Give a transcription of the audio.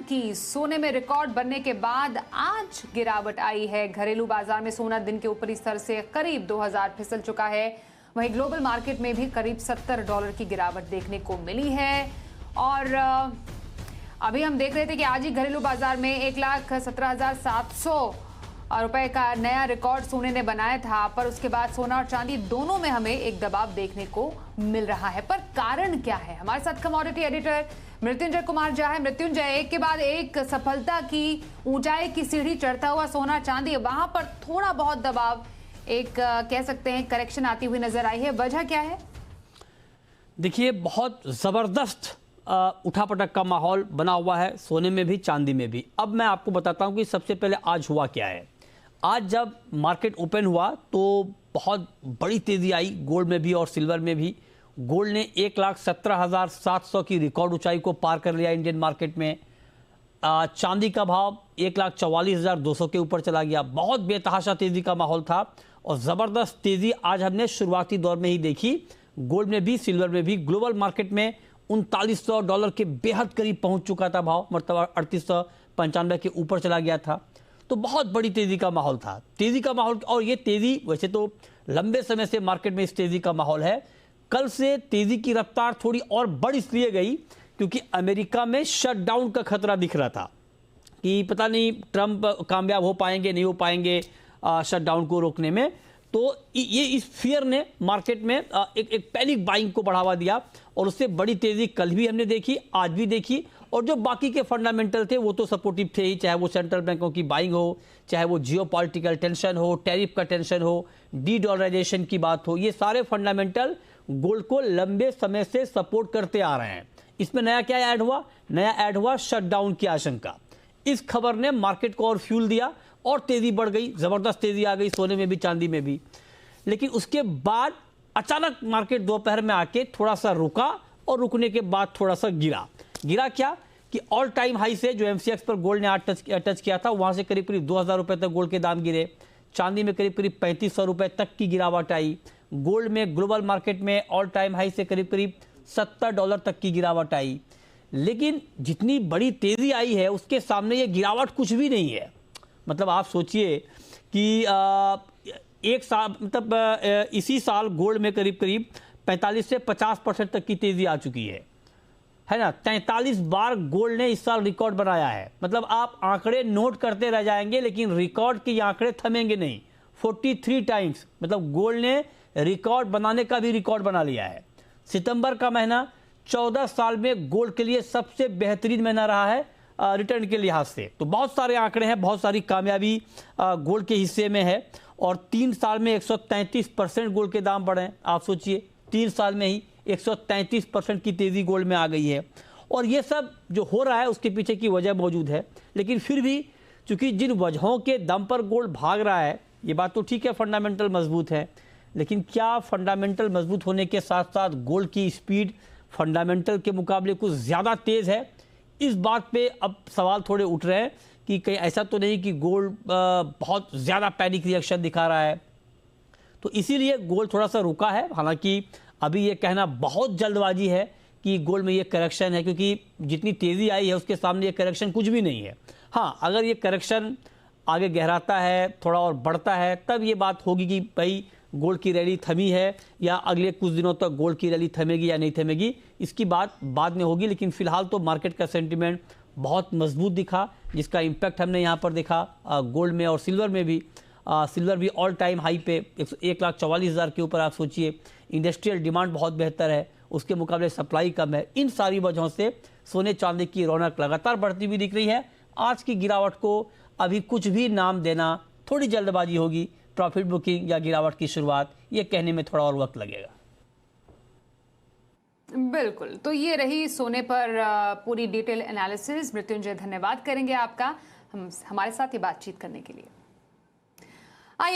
की सोने में रिकॉर्ड बनने के बाद आज गिरावट आई है। घरेलू बाजार में सोना दिन के ऊपरी स्तर से करीब 2000 फिसल चुका है। वहीं ग्लोबल मार्केट में भी करीब $70 की गिरावट देखने को मिली है। और अभी हम देख रहे थे कि आज ही घरेलू बाजार में 1,17,700 रुपए का नया रिकॉर्ड सोने ने बनाया था, पर उसके बाद सोना और चांदी दोनों में हमें एक दबाव देखने को मिल रहा है। पर कारण क्या है? हमारे साथ कमोडिटी एडिटर मृत्युंजय कुमार झा है। मृत्युंजय, एक के बाद एक सफलता की ऊंचाई की सीढ़ी चढ़ता हुआ सोना चांदी, वहां पर थोड़ा बहुत दबाव, एक कह सकते हैं करेक्शन आती हुई नजर आई है। वजह क्या है? देखिए, बहुत जबरदस्त उठापटक का माहौल बना हुआ है सोने में भी चांदी में भी। अब मैं आपको बताता हूं कि सबसे पहले आज हुआ क्या है। आज जब मार्केट ओपन हुआ तो बहुत बड़ी तेजी आई गोल्ड में भी और सिल्वर में भी। गोल्ड ने 1,17,700 की रिकॉर्ड ऊंचाई को पार कर लिया इंडियन मार्केट में। चांदी का भाव 1,44,200 के ऊपर चला गया। बहुत बेतहाशा तेजी का माहौल था और ज़बरदस्त तेजी आज हमने शुरुआती दौर में ही देखी। गोल्ड में भी सिल्वर में भी। ग्लोबल मार्केट में $3900 के बेहद करीब पहुंच चुका था भाव, मतलब 3895 के ऊपर चला गया था। तो बहुत बड़ी तेजी का माहौल था। तेजी का माहौल, और ये तेजी वैसे तो लंबे समय से मार्केट में इस तेजी का माहौल है। कल से तेजी की रफ्तार थोड़ी और बढ़ इसलिए गई क्योंकि अमेरिका में शटडाउन का खतरा दिख रहा था कि पता नहीं ट्रंप कामयाब हो पाएंगे नहीं हो पाएंगे शटडाउन को रोकने में। तो ये इस फियर ने मार्केट में एक पैनिक बाइंग को बढ़ावा दिया और उससे बड़ी तेजी कल भी हमने देखी, आज भी देखी। और जो बाकी के फंडामेंटल थे वो तो सपोर्टिव थे ही, चाहे वो सेंट्रल बैंकों की बाइंग हो, चाहे वो जियोपॉलिटिकल टेंशन हो, टैरिफ का टेंशन हो, डी डॉलराइजेशन की बात हो। ये सारे फंडामेंटल गोल्ड को लंबे समय से सपोर्ट करते आ रहे हैं। इसमें नया क्या ऐड हुआ? नया ऐड हुआ शटडाउन की आशंका। इस खबर ने मार्केट को और फ्यूल दिया और तेजी बढ़ गई। जबरदस्त तेजी आ गई सोने में भी चांदी में भी। लेकिन उसके बाद अचानक मार्केट दोपहर में आके थोड़ा सा रुका और रुकने के बाद थोड़ा सा गिरा क्या कि ऑल टाइम हाई से जो एमसीएक्स पर गोल्ड ने आज टच किया था वहां से करीब करीब 2000 रुपए तक गोल्ड के दाम गिरे। चांदी में करीब करीब 3500 रुपए तक की गिरावट आई। गोल्ड में ग्लोबल मार्केट में ऑल टाइम हाई से करीब करीब $70 तक की गिरावट आई। लेकिन जितनी बड़ी तेजी आई है उसके सामने ये गिरावट कुछ भी नहीं है। मतलब आप सोचिए कि एक साल, मतलब इसी साल गोल्ड में करीब करीब 45 से 50% तक की तेजी आ चुकी है ना। 43 बार गोल्ड ने इस साल रिकॉर्ड बनाया है। मतलब आप आंकड़े नोट करते रह जाएंगे लेकिन रिकॉर्ड के आंकड़े थमेंगे नहीं। 43 टाइम्स, मतलब गोल्ड ने रिकॉर्ड बनाने का भी रिकॉर्ड बना लिया है। सितंबर का महीना 14 साल में गोल्ड के लिए सबसे बेहतरीन महीना रहा है रिटर्न के लिहाज से। तो बहुत सारे आंकड़े हैं, बहुत सारी कामयाबी गोल्ड के हिस्से में है। और 3 साल में 133% गोल्ड के दाम बढ़े। आप सोचिए 3 साल में ही 133% की तेजी गोल्ड में आ गई है। और ये सब जो हो रहा है उसके पीछे की वजह मौजूद है। लेकिन फिर भी चूंकि जिन वजहों के दम पर गोल्ड भाग रहा है, ये बात तो ठीक है, फंडामेंटल मजबूत है। लेकिन क्या फंडामेंटल मजबूत होने के साथ साथ गोल्ड की स्पीड फंडामेंटल के मुकाबले कुछ ज़्यादा तेज़ है? इस बात पे अब सवाल थोड़े उठ रहे हैं कि कहीं ऐसा तो नहीं कि गोल्ड बहुत ज़्यादा पैनिक रिएक्शन दिखा रहा है। तो इसीलिए गोल्ड थोड़ा सा रुका है। हालांकि अभी ये कहना बहुत जल्दबाजी है कि गोल्ड में ये करेक्शन है, क्योंकि जितनी तेज़ी आई है उसके सामने ये करेक्शन कुछ भी नहीं है। हाँ, अगर ये करेक्शन आगे गहराता है, थोड़ा और बढ़ता है, तब ये बात होगी कि भाई गोल्ड की रैली थमी है या अगले कुछ दिनों तक गोल्ड की रैली थमेगी या नहीं थमेगी, इसकी बात बाद में होगी। लेकिन फिलहाल तो मार्केट का सेंटिमेंट बहुत मजबूत दिखा, जिसका इम्पैक्ट हमने यहाँ पर देखा गोल्ड में और सिल्वर में भी। सिल्वर भी ऑल टाइम हाई पे 1,44,000 के ऊपर। आप सोचिए, इंडस्ट्रियल डिमांड बहुत बेहतर है, उसके मुकाबले सप्लाई कम है। इन सारी वजहों से सोने चांदी की रौनक लगातार बढ़ती हुई दिख रही है। आज की गिरावट को अभी कुछ भी नाम देना थोड़ी जल्दबाजी होगी। प्रॉफिट बुकिंग या गिरावट की शुरुआत, ये कहने में थोड़ा और वक्त लगेगा। बिल्कुल, तो ये रही सोने पर पूरी डिटेल एनालिसिस। मृत्युंजय, धन्यवाद करेंगे आपका हमारे साथ ये बातचीत करने के लिए।